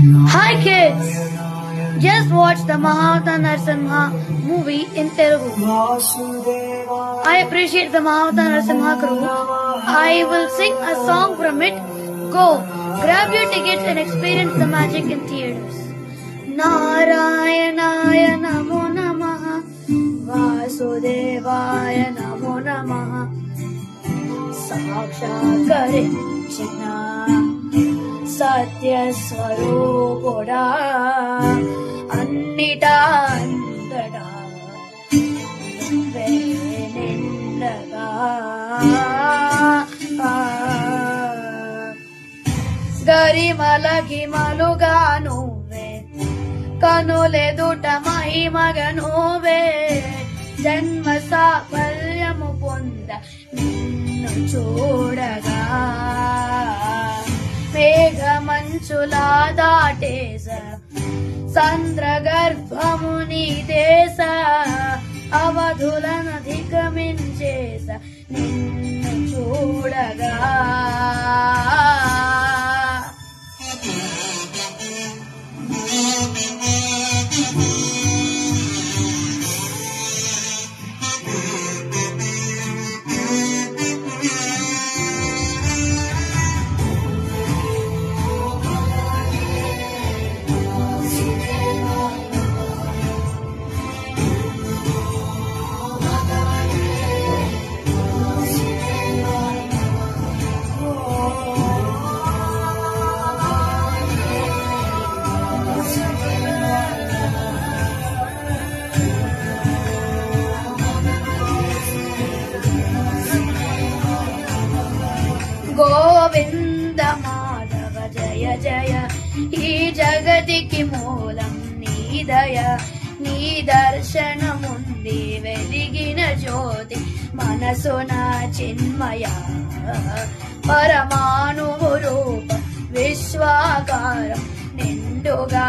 Hi kids! Just watch the Mahavata Narasimha movie in Telugu. I appreciate the Mahavata Narasimha crew. I will sing a song from it. Go! Grab your tickets and experience the magic in theaters. Narayanaya Namo Namaha Vasudevaya Namo Namaha Sakshakarinchina Satya Swarupuda Annita Andada Venindaga Garimala Gimaluga Nuve Kanule Duta Mahimaga Nuve Janma Sapalyamu Punda Ninnu Chudaga Megha Manchula Datesa Sandra Garbhamuni Desa Avadhulana Dhikaminchesa Ninnu Chudaga Govinda Madhava Jaya Jaya Ee Jagadiki Moolam Needaya Nee Darshanamundi Veligina Jyoti Manasuna Chinmaya Paramanu Rupa Vishwakaram Ninduga